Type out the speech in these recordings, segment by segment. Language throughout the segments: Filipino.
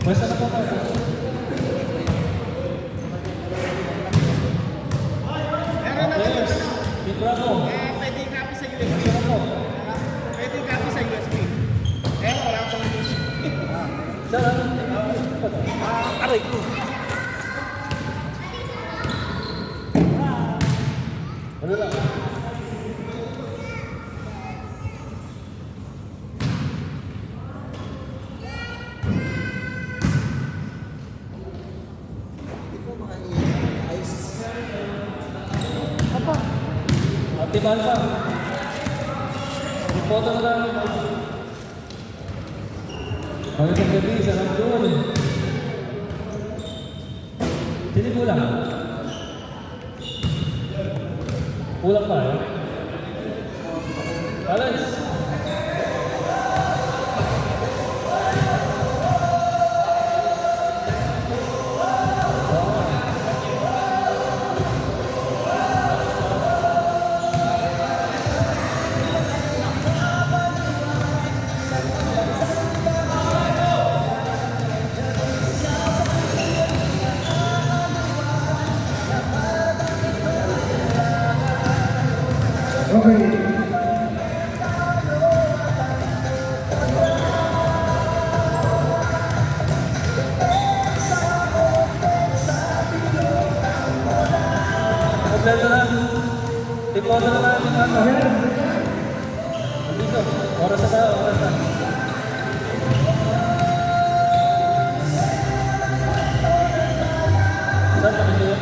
Basta na po tayo. Players, Team Bravo. Pwede copy sa USB. Basta na po. Pwede copy sa USB. Wala pang USB. Sir, aray ko. Ano lang? Apa? Atiban pa. Dipoto na lang. Magandang gabi sa Nandun. Sino kulang? Kulang pa eh? Balance. Okay. Kompleto na. Tipo na lang yung ano. Dito. Oras na tayo. Oras na. Saan kami dito?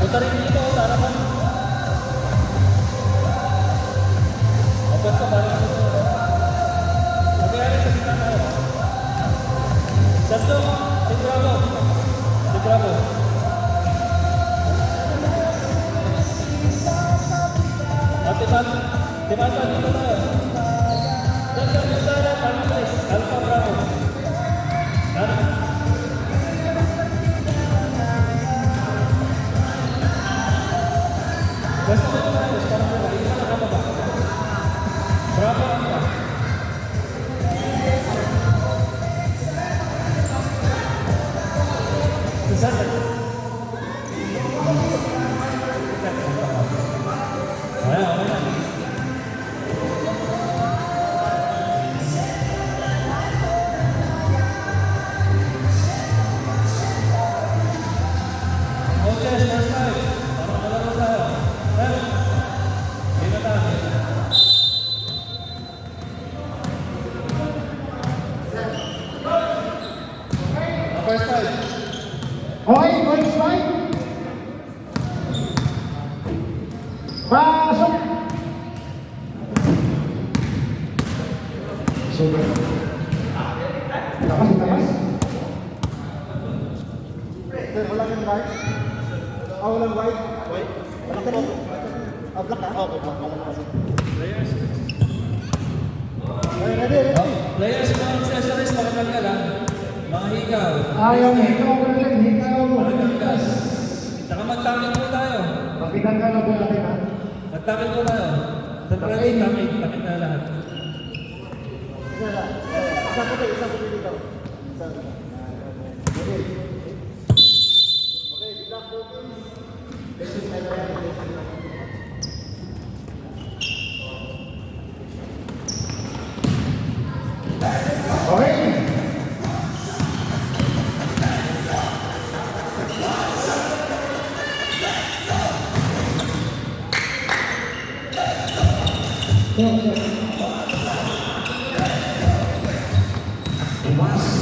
Punta rin dito. Tarapan. Open ka ba? Magyari sa kita tayo. Santo. Team Bravo. Team Bravo. Timan pa dito tayo. Dr. Gustara, Pangis, Alpha Bravo. Basta mo tayo, para mo, hindi ka nakababa. Bravo Alpha. Saan? First time. Okay, first fight. Pasok. So, tapas. Wala kang white? Walang white? White? Black ka? Black ka? Okay, black. Players. Ready? Players, mga accessories, makatanggal lang. Mga higaw. Ayaw, hikaw ko lang. Hikaw. Makatanggal. Saka magtamit po tayo. Pakitanggal na po natin, ha? Magtamit po tayo. Temporary, tamit na lahat. Isang puti dito. Okay, black okay.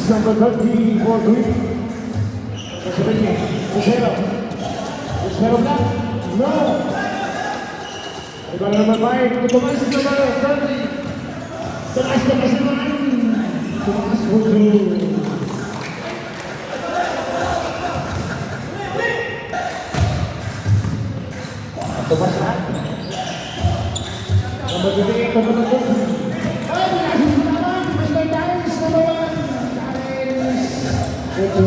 Number 30 for green. Zero black? No. Iba na naman baik. Tumakas naman 30. Tumakas naman. Tumakas for green. Tumakas na. Number 28 for green. Mr. Darius, number 1. Ito.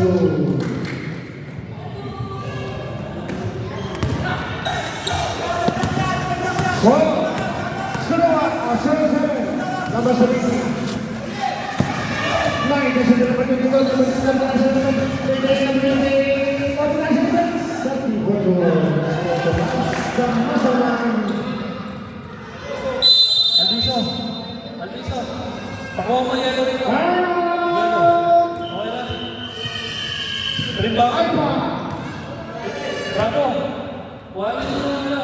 Number 17. Naik ke sini dapat dito dapat Alviso. Alviso. Pakuha mo yelo rito. Yelo. Okay na. Rimbangan. Bravo. Wala nyo na.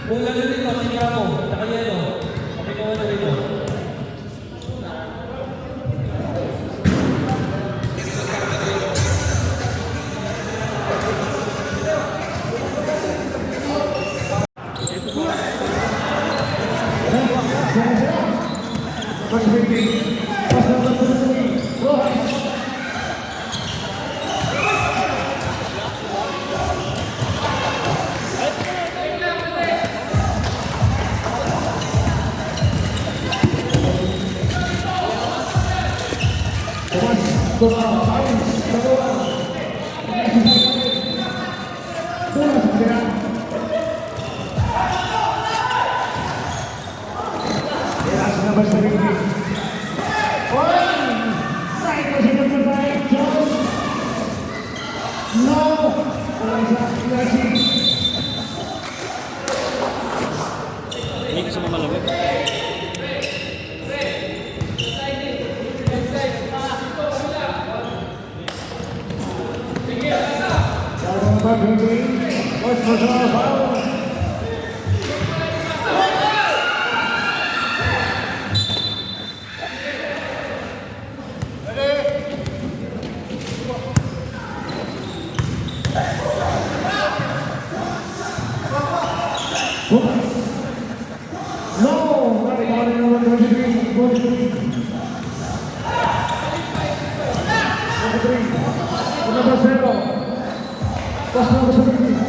Kung yelo rito, sinira mo. Taka yelo. Pakikuha na rito. Hindi ko sa malamig. No, not about number 23. 23. Number 0. Pass number 17.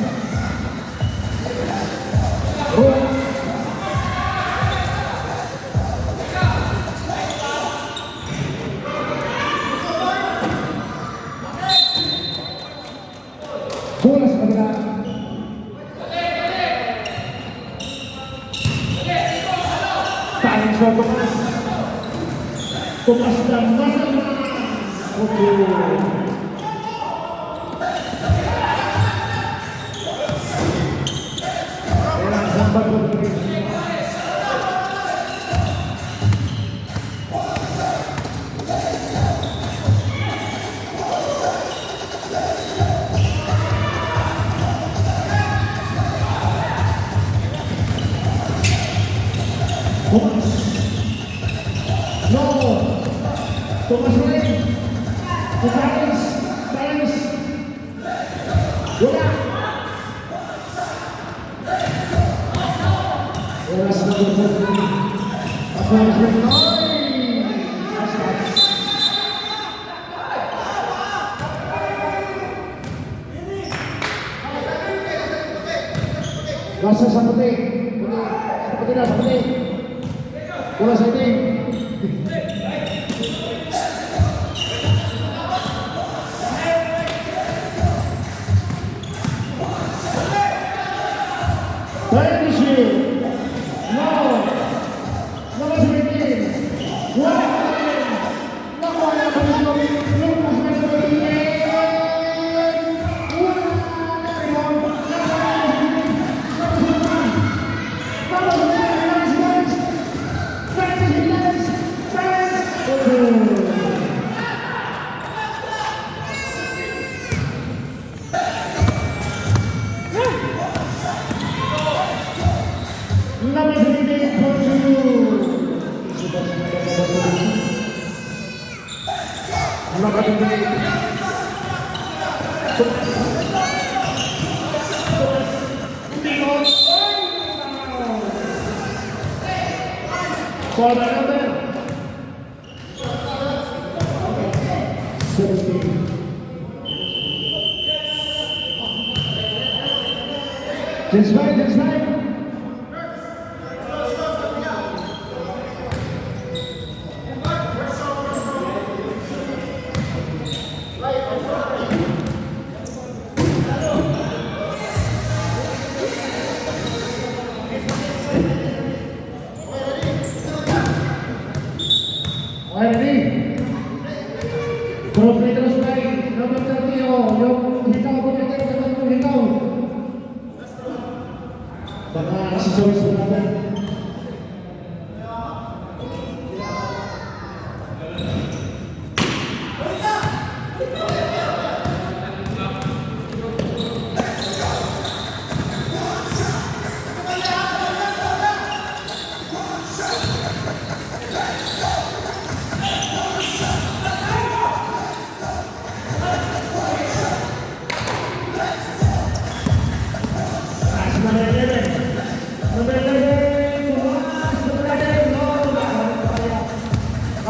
Bola sa kabila. Tayong sa Tomas. Tomas dan Masama. Okay. Kailangan sambat ko dito. Tomas. No. Tomas Ray. Balance. Balance. Bola. Bola sa number 13. Ako ang Ray. Nasa sa puti. Sa puti na, sa puti. Bola sa itim. For another 17. That's right, that's right. Ready? si Joyce Brother.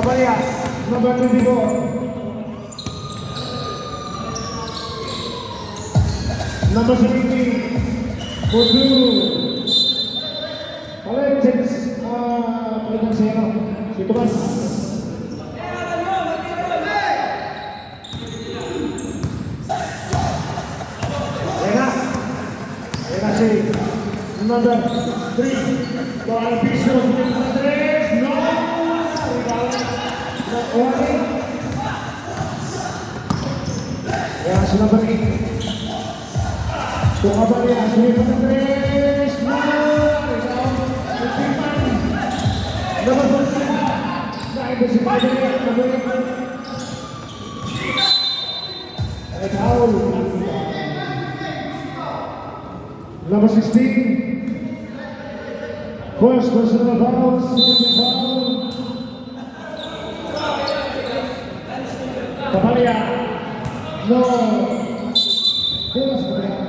Kabalya, number 24. Number 17, Bodru. Oleh James, palitan saya no. Si Thomas. Lena si number 3. Soal piso, number 3. No. Ya, sudah pergi. Tunggu apa dia? Sudah peneres. Nomor 4. Nah, itu si Padre. Number 16. First personal foul, second foul. Kabalya, no. Terus bergerak.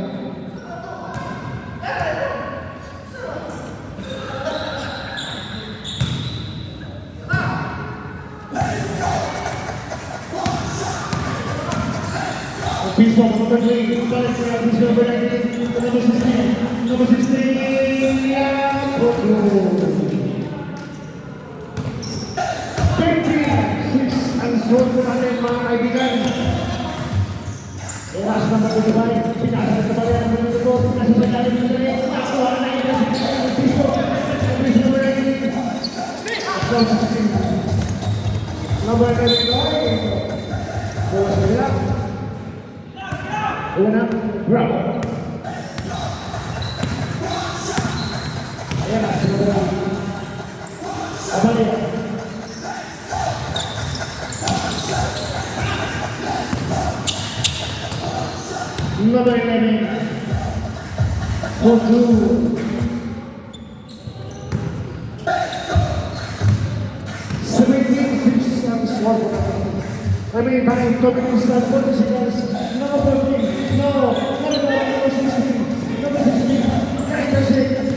Piso number 3, balik ke Piso berlari number 16, ya, Bodru. 26 ang score po natin mga kaibigan. Eras number 25, pinasa sa Kabalya number 24, pinasa sa Kabalya number 24, nakuha na yung Piso berlari number 11, bukas na nila. Una, bravo. Ayan na, sinabala. Kabalya. Number 11, Bodru. 17-6 ang score. Kami by Dominic Santos, number 14, no, number 16, number 16, number 6,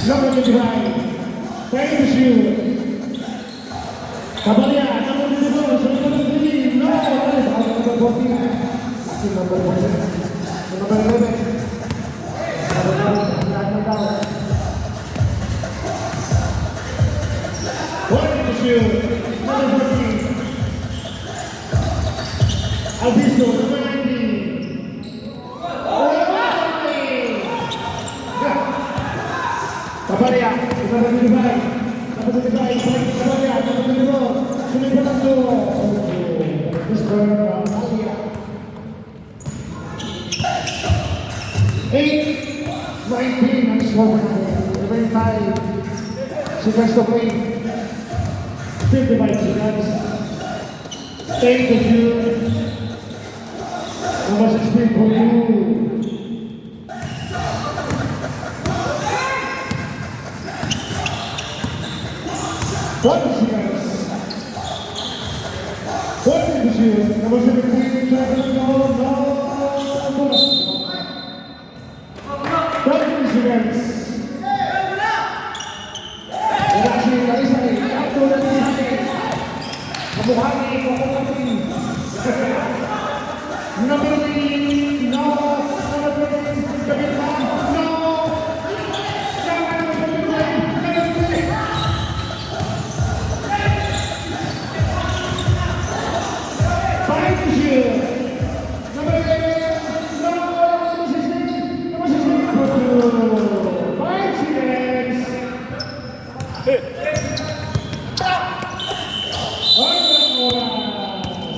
number 25, thank you. Kabalya, number 24, number 3, no, number 14, number 11. Number 14, Alviso, number 19. Kabalya, number 25, Kabalya, number 24, sunod pa lang to. Mr. Kabalya. 8-19 ang score natin. 25 seconds to play. 55 seconds. Thank you. Number 16 for you. What is it, guys? What is it? Number 17, no. seconds. Wala si Larissa eh. Kapto na ni Hane. Kamukha ni Kukukating. Number 3, no. Number 3, kapit na. No. Five to shoot. Number 8, no. Number 16, for 2. 5 seconds.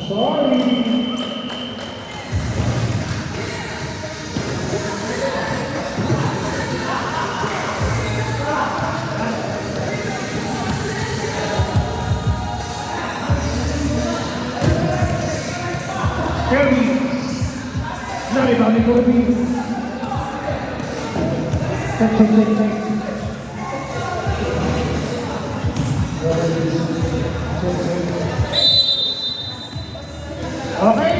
Sorry. Kirby. Nari ba ni Kirby? Check. Okay.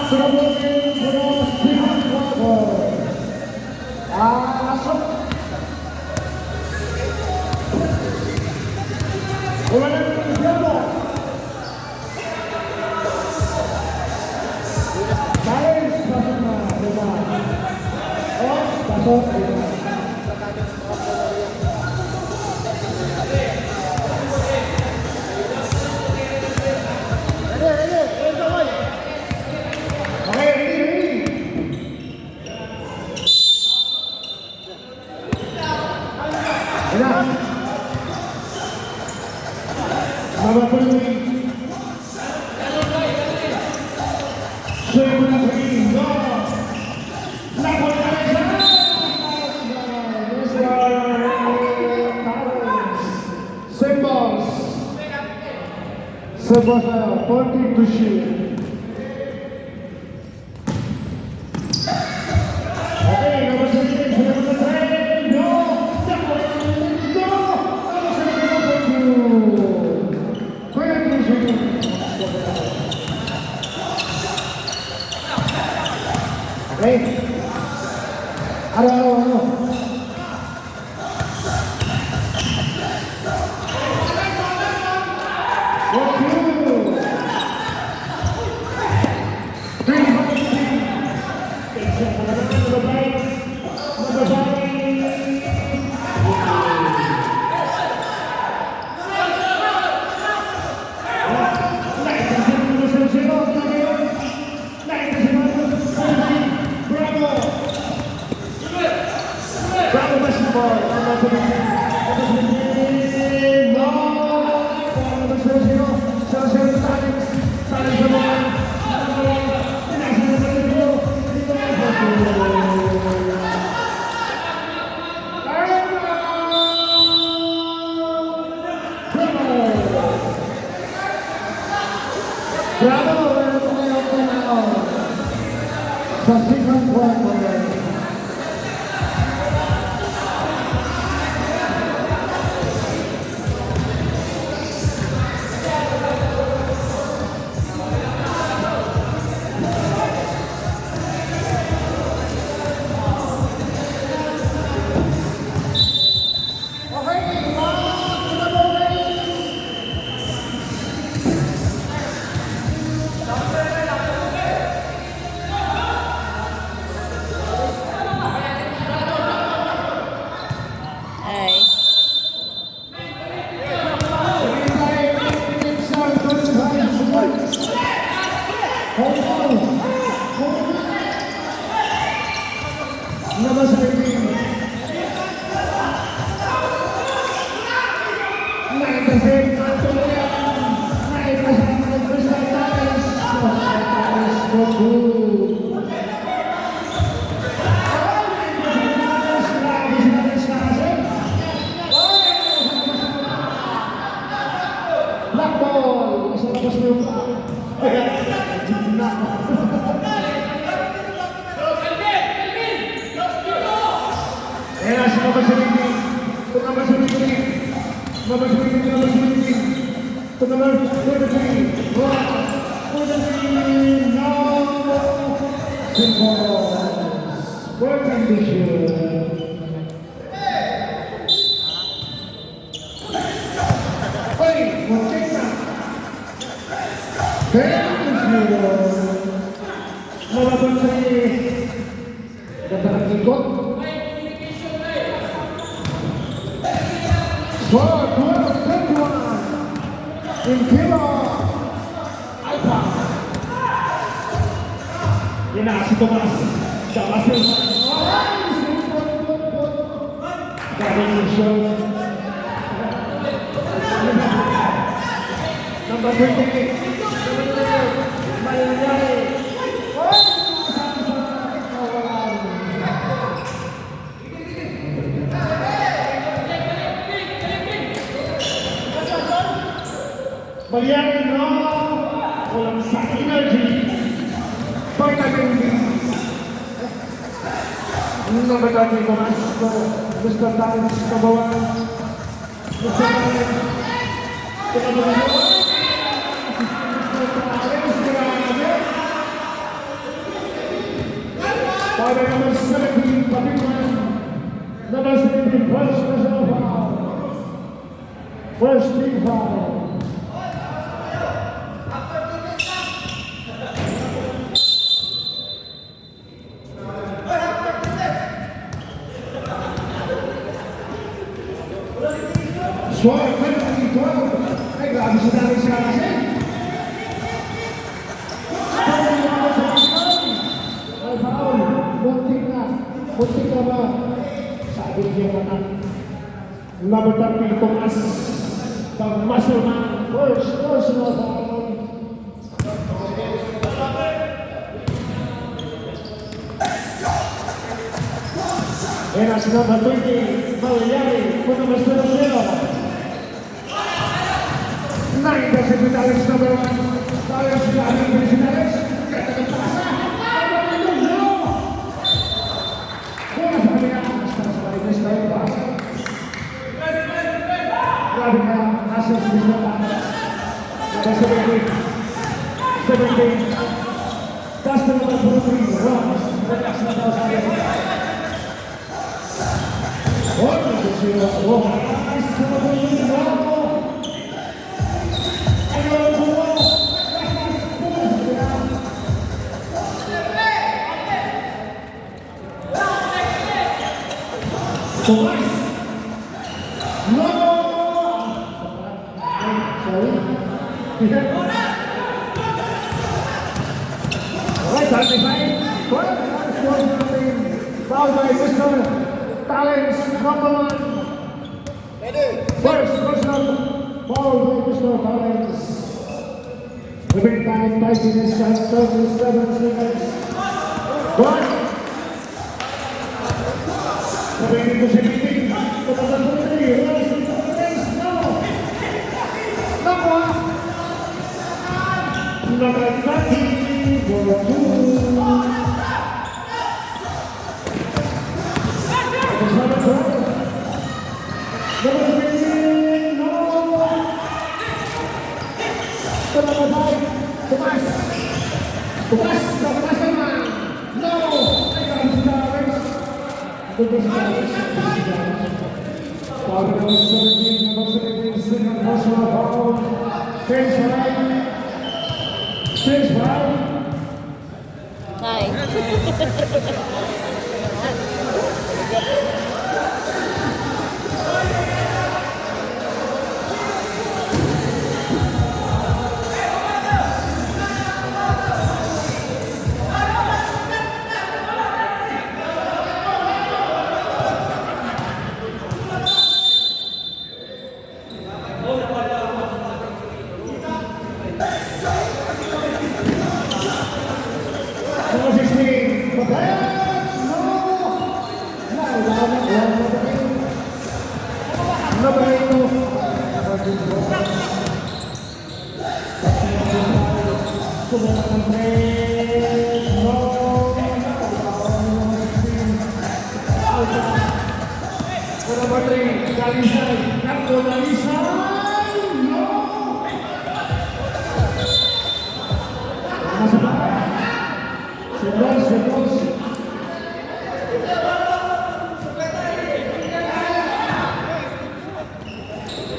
Sumabutin po si Marco. Asok. Wala na yung Diablo. Challenge, pasok na. Diba? Pasok. Diba? Okay, ready. Enough. Number 3. Swing with the green. Go. Napoli Alexander. Symbols. Symbols are 14 to shoot. Okay, number 16, number 3, no! No! Number 17, 22. Okay? Ano? What you? 3, Bravo basketball. No. Number 0. Bravo. Sa second quarter. Number 17. 9%. Black ball. Isa labas mo yung Era si number 17. To number 17. Number 17. Number 17. To number 23. One. 23. No. Simple. for condition. Oy, muntik na. Condition. Malabot sa ganda ng ikot. Score 12-21 in Kilo Alpha. Yan na si Tomas. Tomas yung number 28. Malayari. Malayari no. Walang sa energy. Pagkagawin. Number 30, Tomas. Mr. Times, Kabawan. Mr. Times. Para number 17, Papiman. Number 17, first personal foul. First team foul. Score 20-12. Ay, grabe si Dali siya kasi. Ay, foul. Muntik na. Muntik na ba? Sabi niya na. Number 30, Tomas. Pag-muscle-man. First personal foul. And as number 20, Malayari, for number 0. 9 doesn't be Alex number 1. Alex Gavin versus Alex. Ganda ng pasa. No! Kung sabi nga, basta sa Alex na yung pasa. Grabe ka, nasa sa mga pasa. Nasa 17. That's the number 43, Ross. Relax na daw sa Alex. Oh, nice to know. Tomas! No! Sorry. Alright, 35. Foul by Mr. Talents, number 1. First personal foul by Mr. Talents. Every time Tyson is shot 37 seconds. One. Sabi ko sa meeting, kapatid ko na rin, wala sa Talents, no! Nakuha! Nakagati, for 2.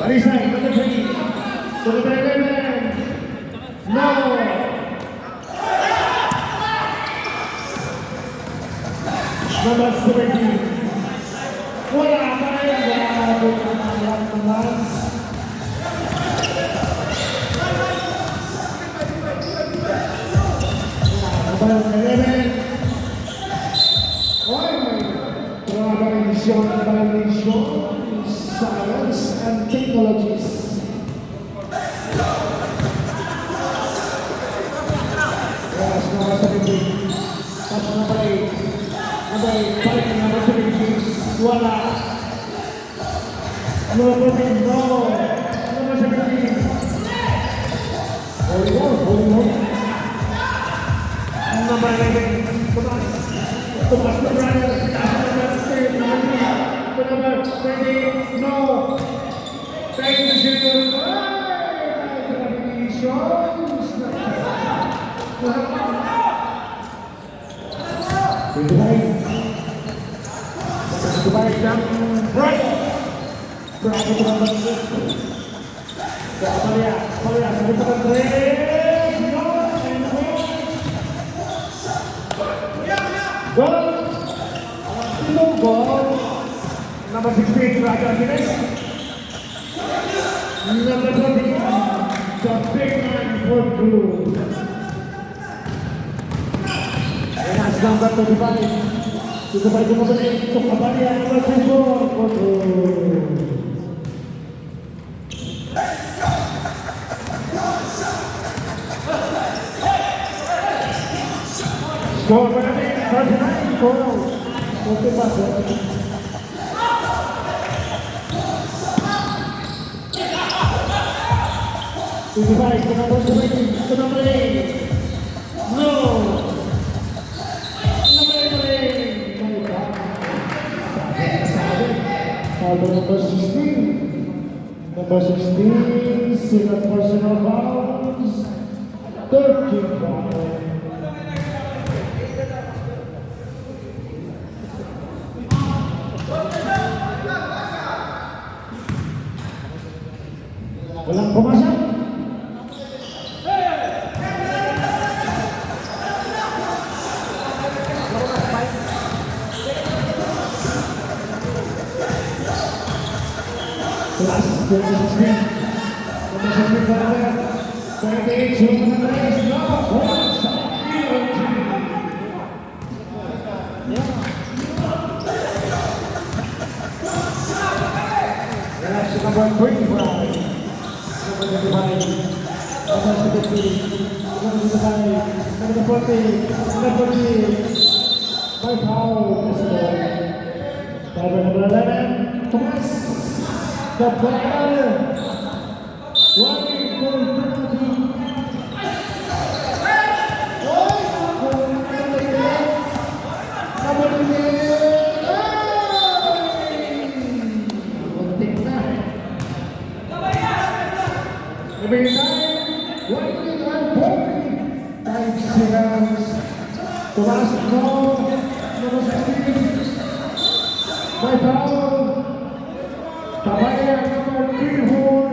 Alisai, number 3. To number 11. No. Number 17. Wala pa rin. Grabe ka naman. Number 11. Revolution, Science and Technologies. Yes, number 17. That's number 8. Number 8, balik na number 17. Wala. Number 14, no. Number 17. Holy on. Number 11, Tomas. Tomas the brother. Number 20, no. Thank you, Junior. Congratulations. Goodbye, jump right. Bravo to number 6. Maria, number 3. No, and goal. No goal. Number 16, Raja Gines. Number 20, the big man for blue. And that's number 35. To the right number 8, to Kabalia, number 24 for blue. Score for the 39 goals. Okay, pass. To the right, to number 20, to number 8. No. Number 8. Number 16. Number 16, second personal fouls. 13 fouls. Walang pumasok. Last 16. Number 25. Number 40. By foul, number 11, Thomas. The brother. One goal penalty. Number 5 seconds. Thomas, no. Number 16. By foul. Tabaya, number 34.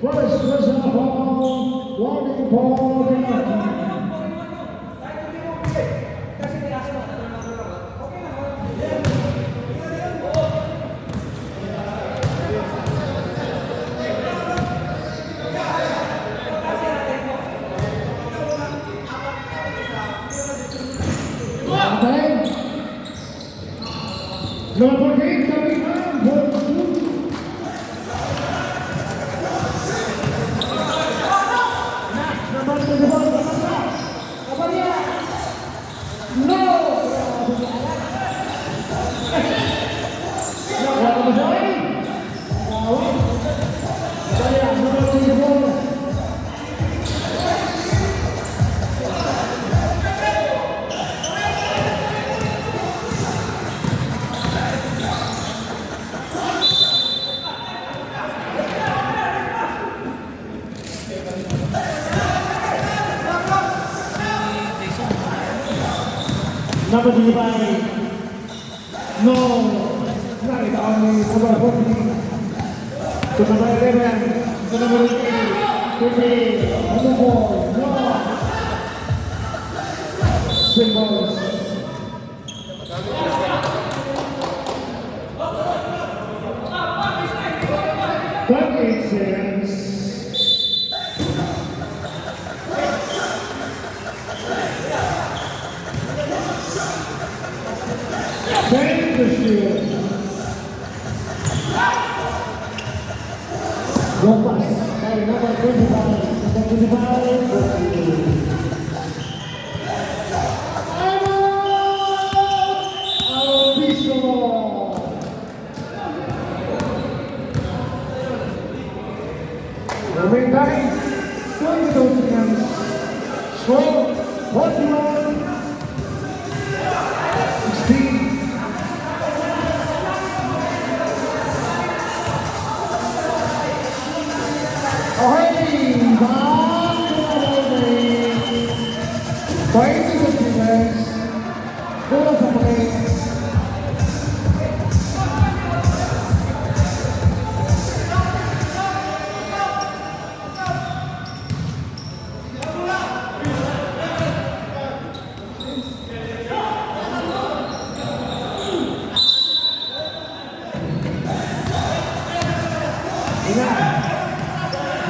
First personal foul. Warning for penalty. Number 8, coming on, number 2. Next, number 24, Kabalia. No! Kabalia, number 24. Number 25. No. Not only number 14. To number 11, to number 8, 20, Humble, no. Symbols. 28 seconds. Change the shield. Go pass. By number 25. Number 25. Remaining time, 22 seconds. Score, 41, 16. Okay, back to the game. 22 seconds. Puro sa play.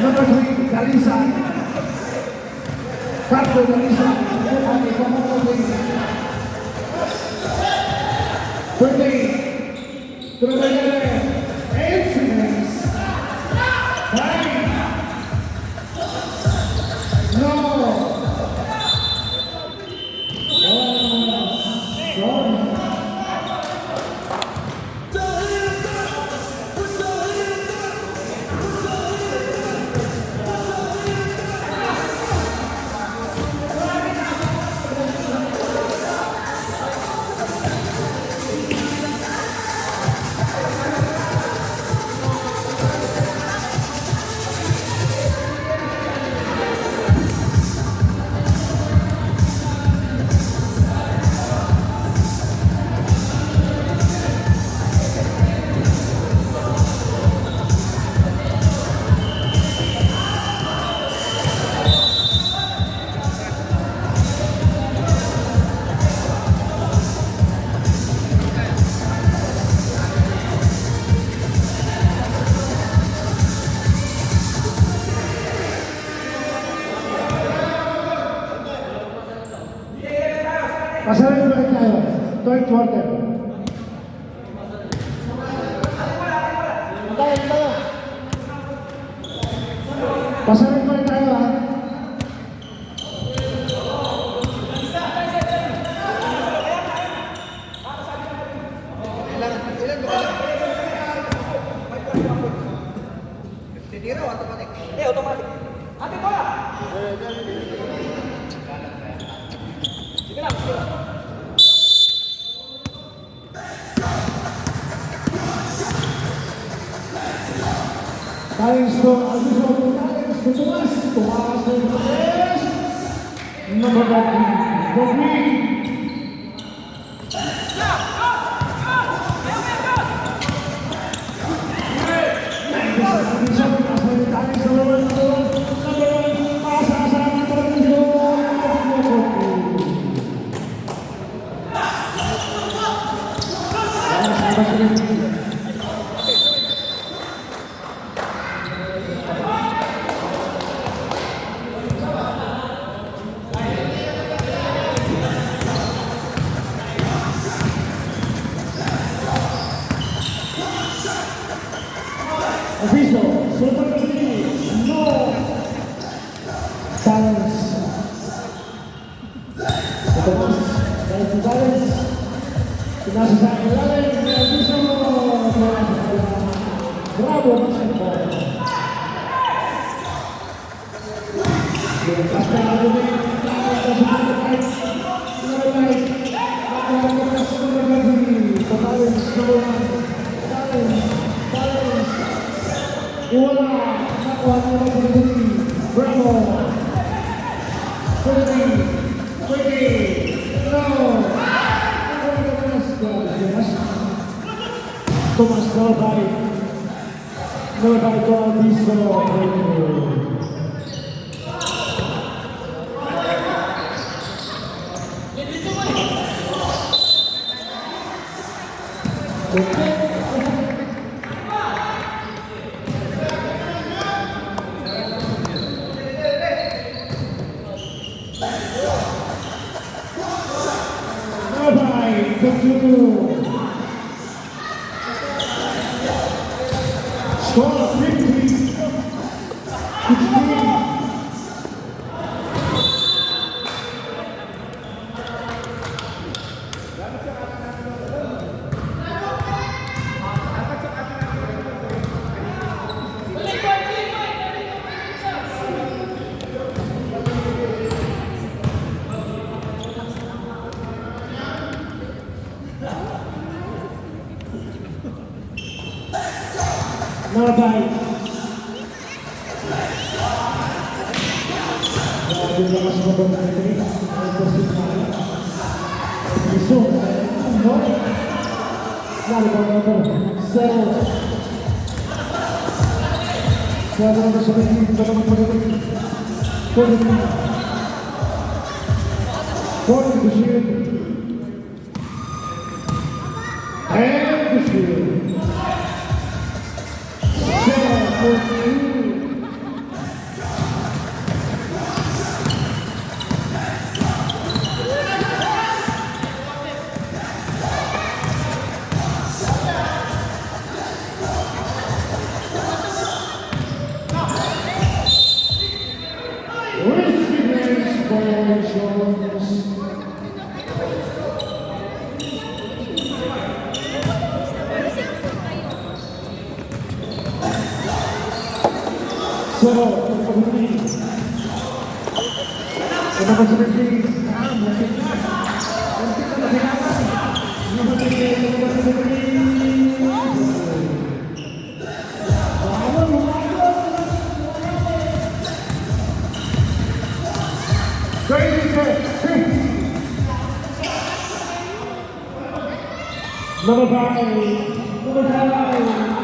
Number 3, Dalisa. Carlo Dalisa. 20. To the 8 seconds. 9. No. Sorry. Pasarin balik tayo. Third quarter. Pasarin balik tayo ha. Automatic. Ate ko lang. Sige lang. Talents to Azuso, talents to Tomas. Tomas to Tomas. Number 13, the green. Aviso, Super Martinez, no balance. Tomas, balance. Pinasa sa ilalim, Aviso, bravo, Masenko. Lumpas na ang lumit, Wala, nakuha na ng pagdali. Bravo! 20, no! Tomas Galvay. Number 5, Bautizo. Number 5, Bautizo. Score 50, 16. Number 5. Grabe na mas mabang natin. Ay, positive na. Gusto. Ano? Lalo ba ito? 7. 7 ang sa mga ito naman pagkakas. 43. 40 to shoot. And to shoot. 7-2. Receivers violations. So, pag-uwi. Kaya ka sa pag-uwi. Muntik na. Muntik na kailangan. Number 5,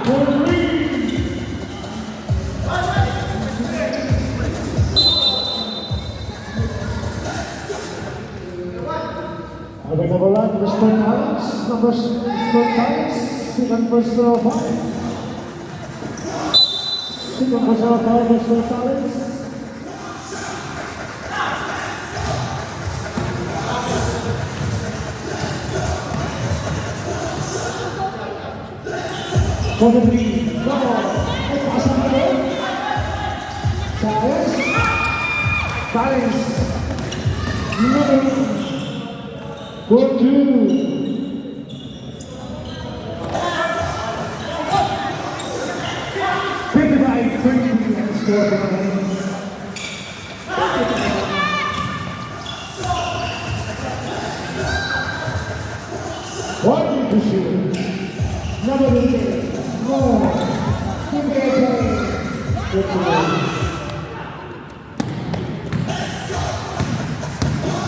43. Number 1, Mr. Talents. Number Mr. Talents. Second first row 5. Second first row 5, Mr. Talents. For the lead, go! Ay, pasang ka doon. Talents. Talents. Number 4-2. What to shoot? Number 8. No.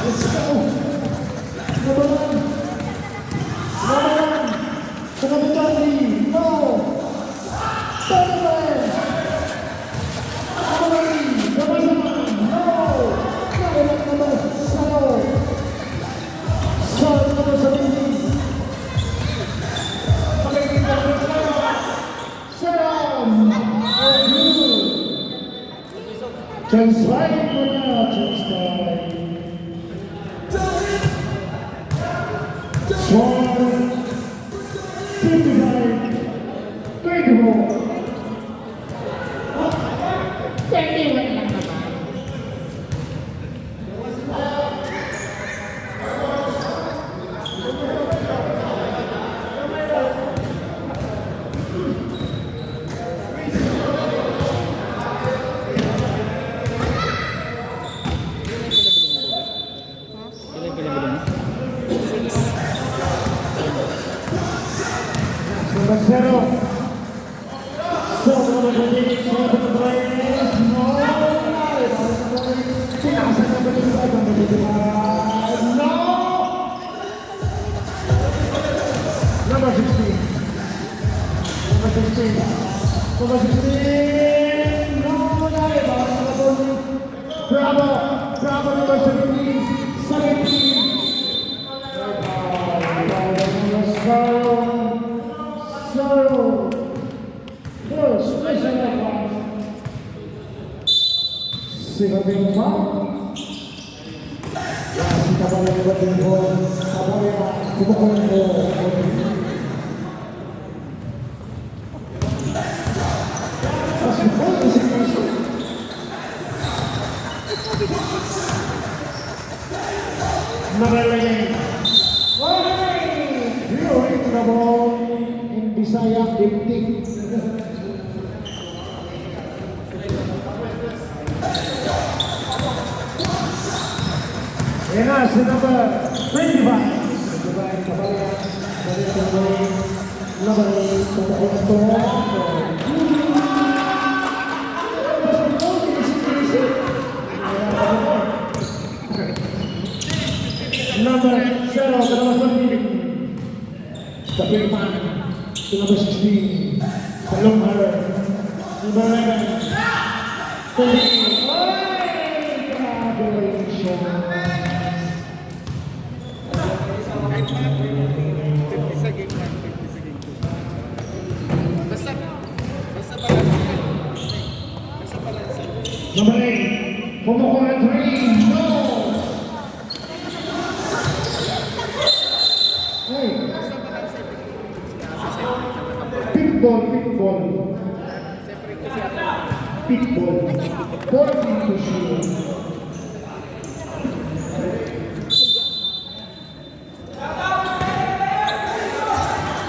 Let's go. Number 1. Number 1. Number 3. No. Chance right for now, chance right. Swan, 55, 24. 21 lang naman. Number 0. So, number 28, so the players, no. Pinasa number 25, number 25, no. Number 16. Number 16. Number 16. No, Naiva. Bravo. Bravo, number 17. 17. Second foul. Si Caballero ng ball. Caballero, kumukuha mo. Number 11. Real the ball in Bisaya, Diptik. Yan na, si number 25. Number 8, number 0, the big man, number 16, the long hair, number 11, 30. Congratulations. Kahit mga 50 sa game 1, 50 sa game 2. Basta balanse. Number 8, kumukuha 3, no! Hey, Basta balanse. pitball. Siyempre kasi ako. Pitball. 14 to shoot.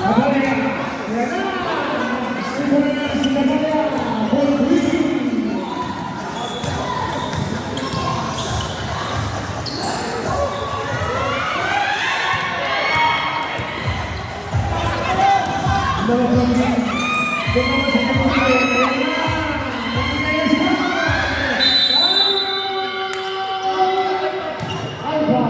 Caballero. Yan na. Siguro na si Caballero. Ball green. Number 14. Tumama sa Caballero. Yan na. Magkakaya si Alpha.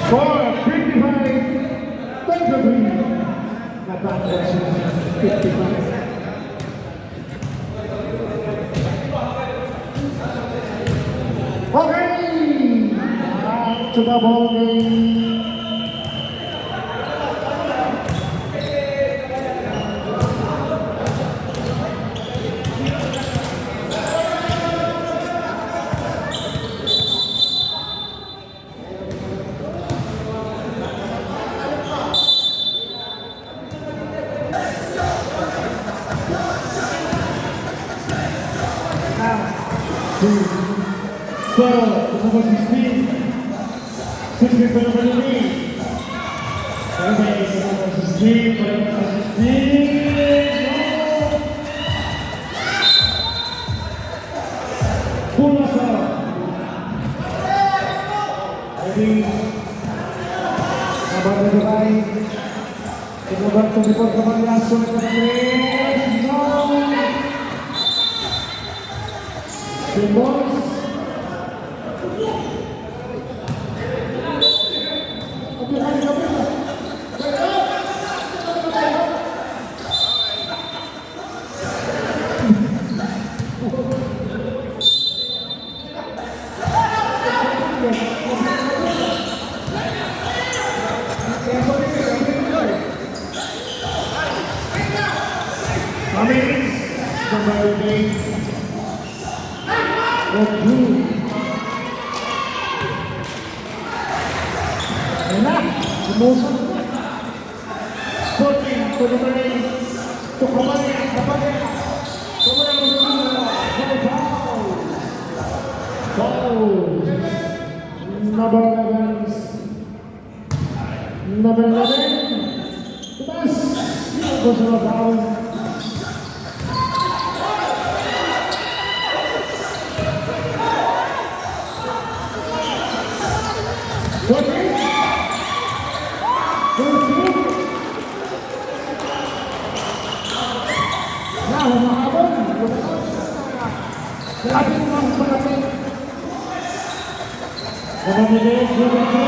Score 55, 23. Natapos 55. Okay, back to the ball game. So, number 16. 16 for number 11. Okay, so number 16 for number 16. Pull us up. Ready? Number 25. Number 24, Caballero. No. Simmons. Cummings, number 8. Two. Ayan na, lumusot. 14 to number 8. To Caballero. Foul. Number 11. Number 11. Tumas. Personal foul. Namamigay sa mga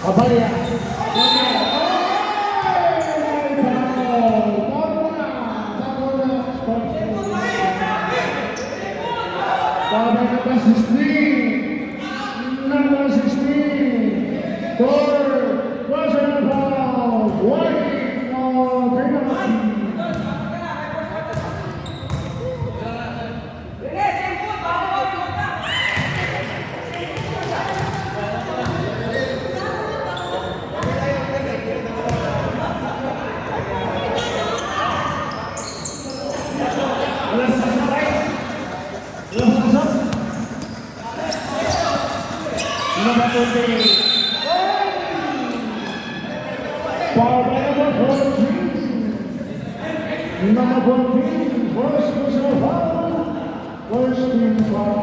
Abaya. Number 16. Number 16. For personal foul. Warning or penalty. Number 20. Foul by number 14. Number 14. First personal foul. First team foul.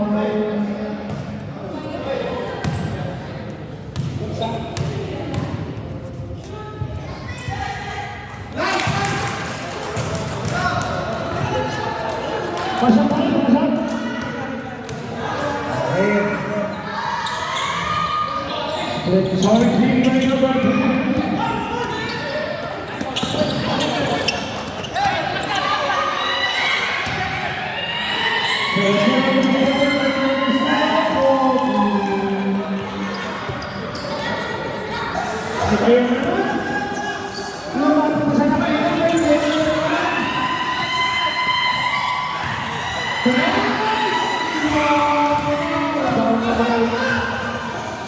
Pasok tayo, pasok. Sorry, team by number 2.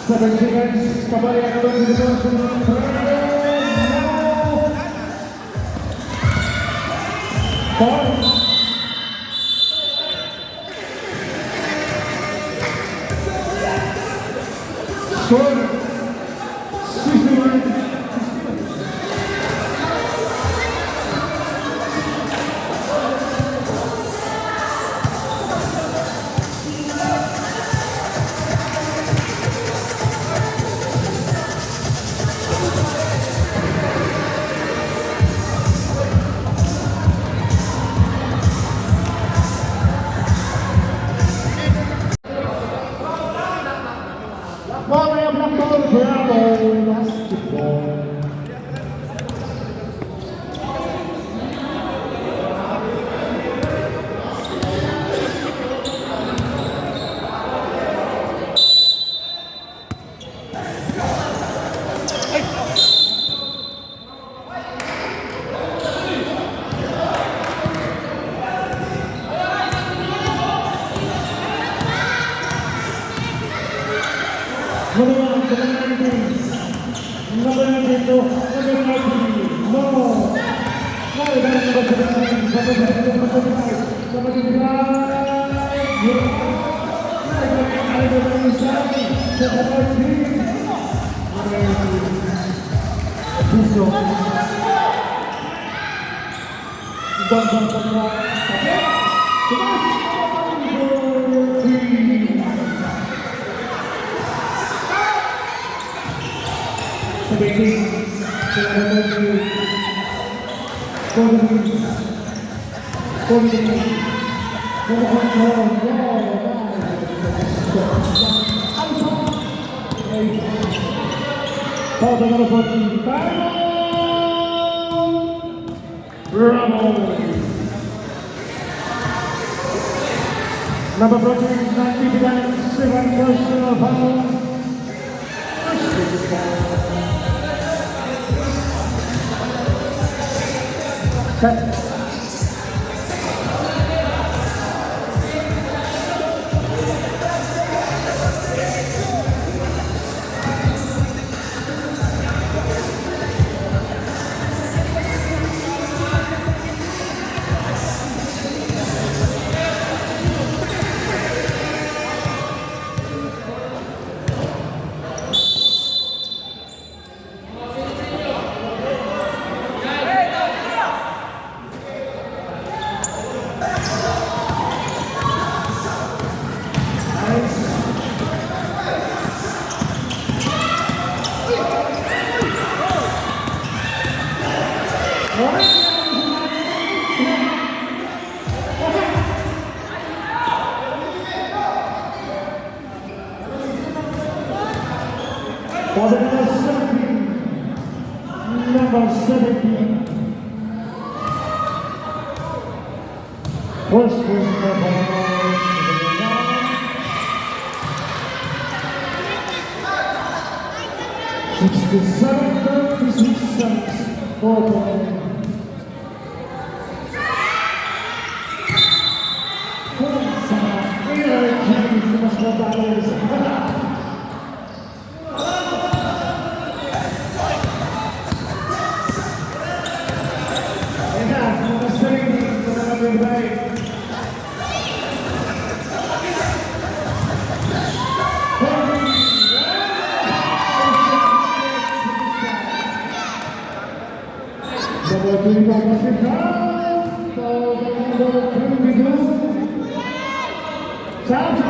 Seven seconds, kembali akan dilakukan Score 61. Mamaya Blackball, Bravo, Basketball. Number protein, 97 personal foul. Cut. For the number 17. First personal foul, 67-36 for Stop.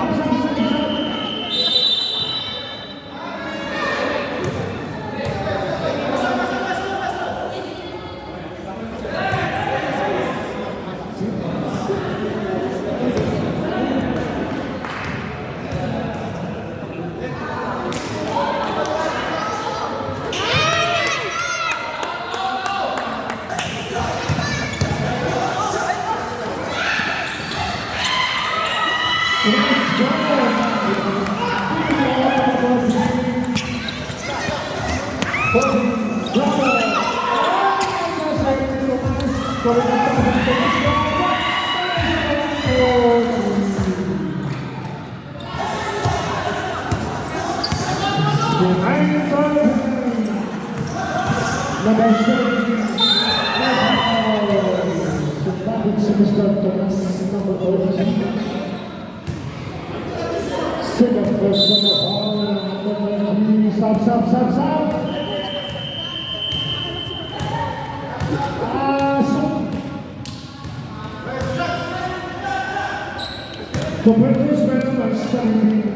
So first number 17.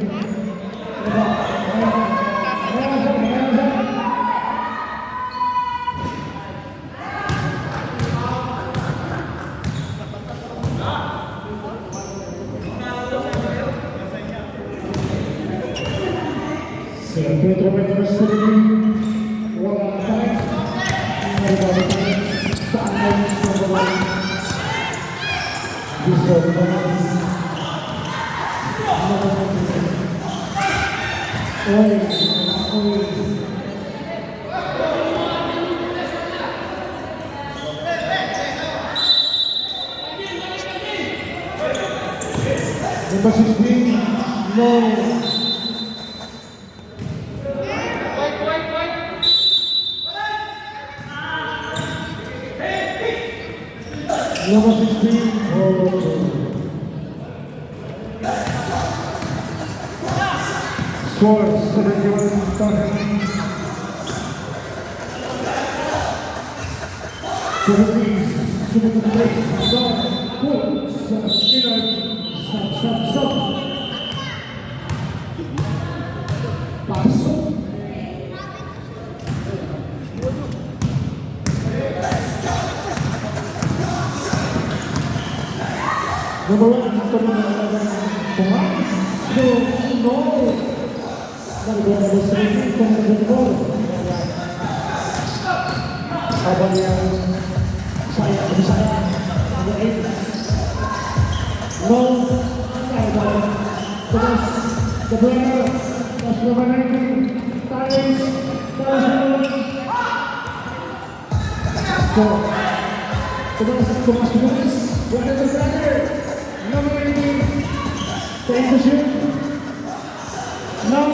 Pedro Pedro wala tayo. Saan sa bawah? Bisa Number 16, no. Number 16, Score 71-30. 73, stop. Pasok. Number 1, habang yang saya number 8 no terus kedua pas number 19 Taris terus buat yang terakhir number 18 take the shoot now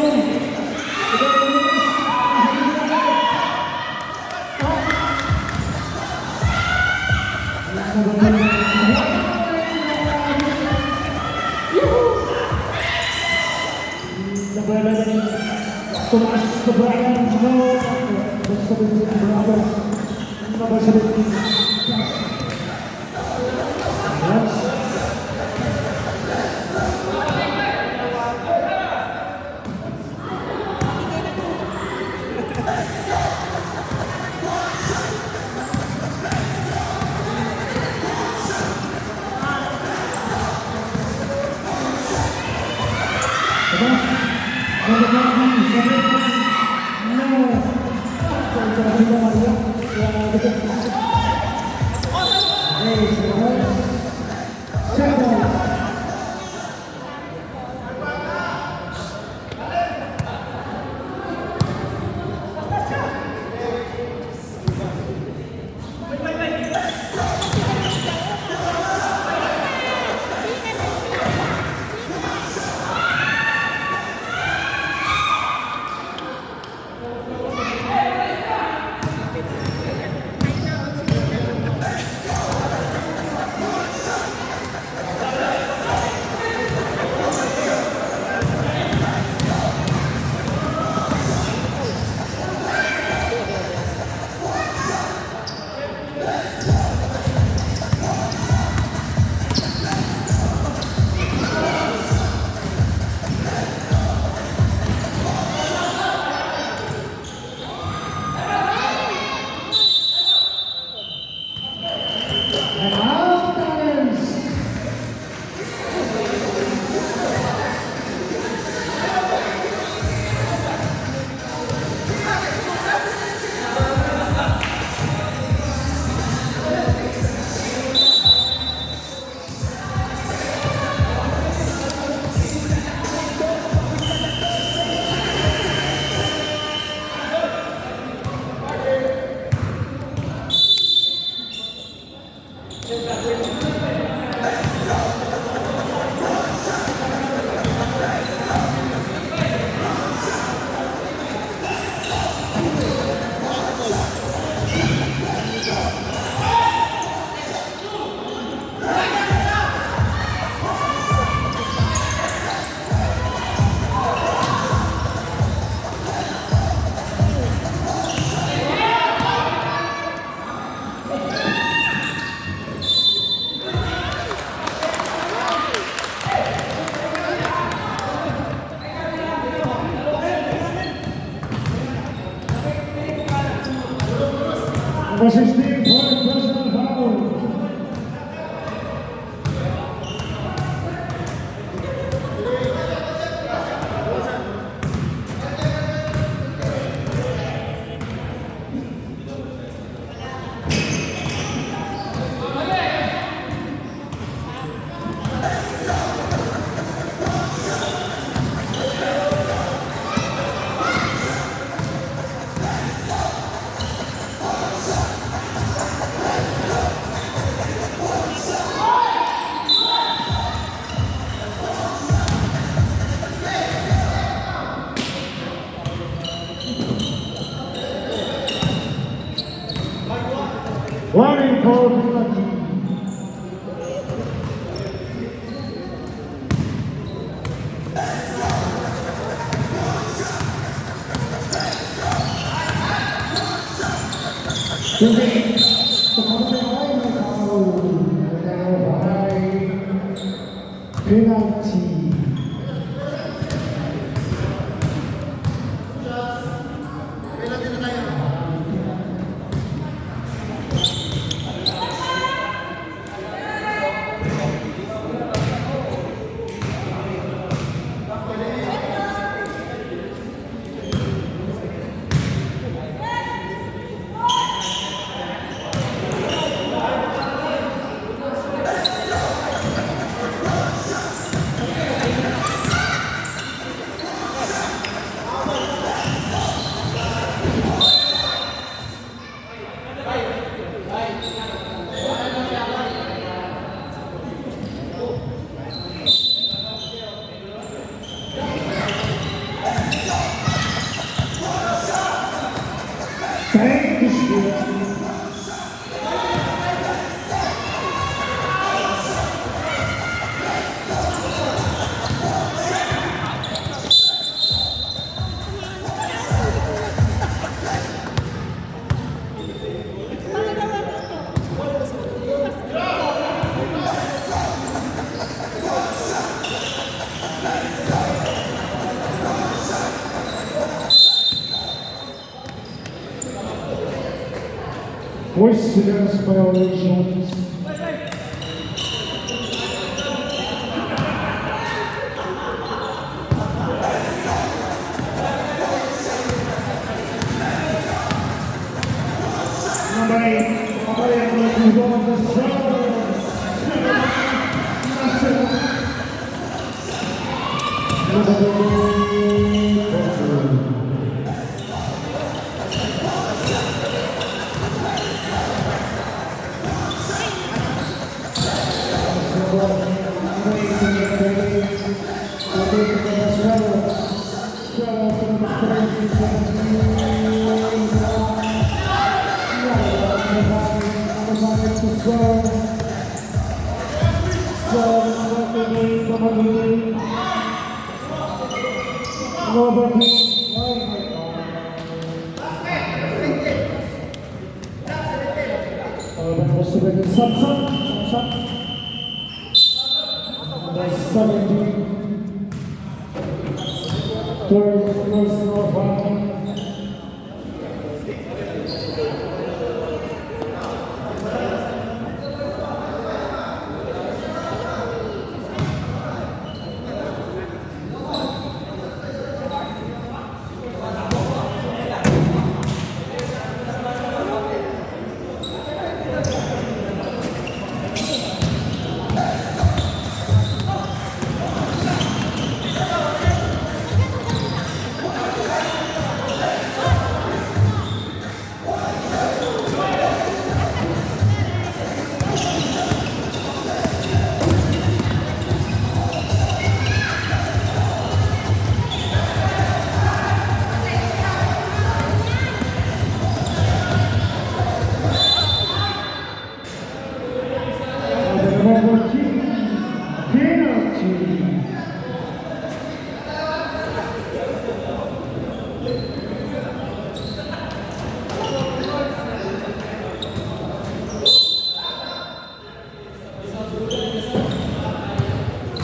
Thomas Kebayan, no, number 17. And out balance. Number 16 for personal foul. Warning call penalty. Penalty. Thank you. Voice serious violations.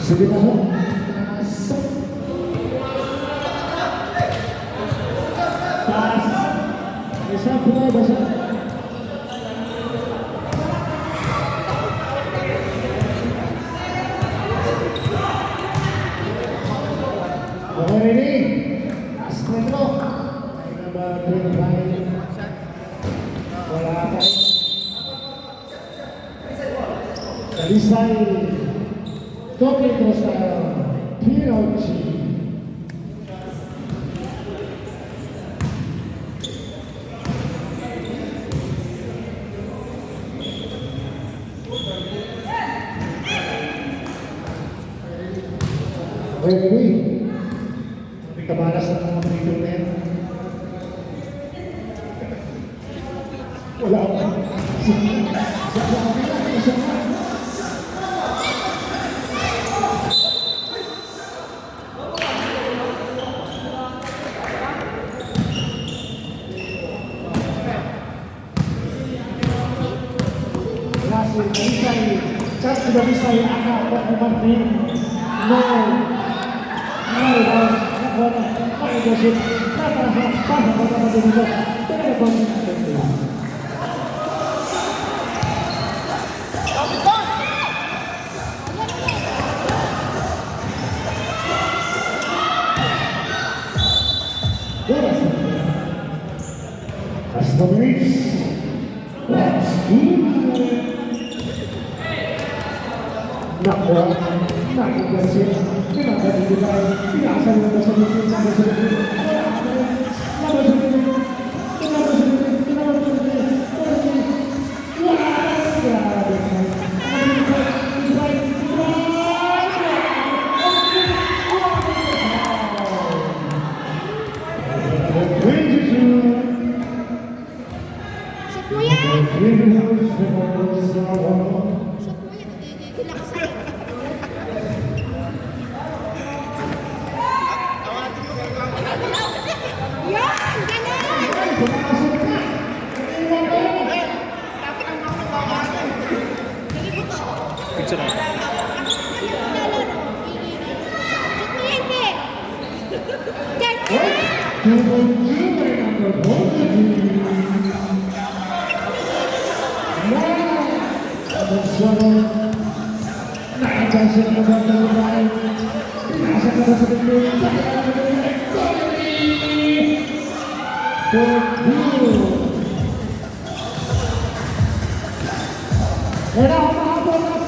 Sige na ho. Taas. Isa po na, basa. Okay, ready? Astretro. Ay na ba, wala tayo. Dalisay. Toque style, Pinocchi. Ready? Kabalas ng mga prito na yan. Wala ako. Kat sudah bisa angkat pemain tim. No, Nakuha, nakugasin, pinagdadibay, pinasa nyo na sa lukin, Era uma bola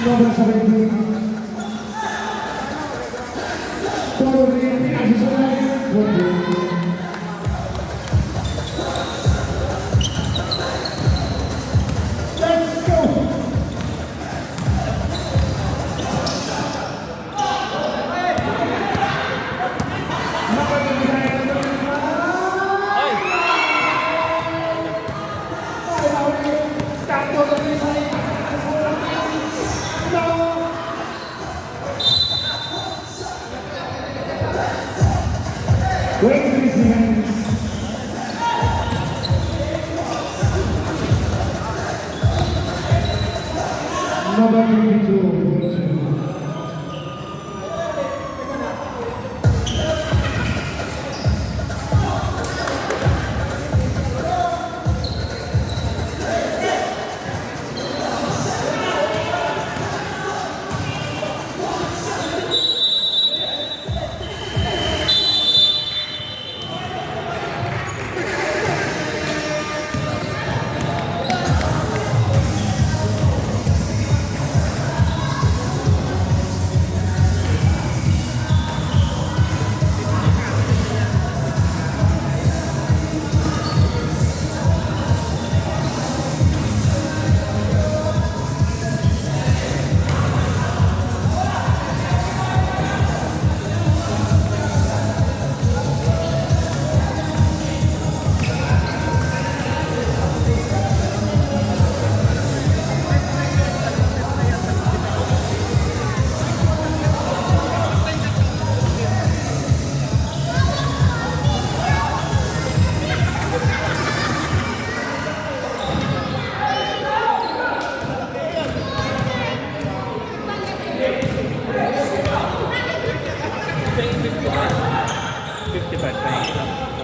number 17. Totally accessory. Let's go. Number 29. Number 22. Fifty-five.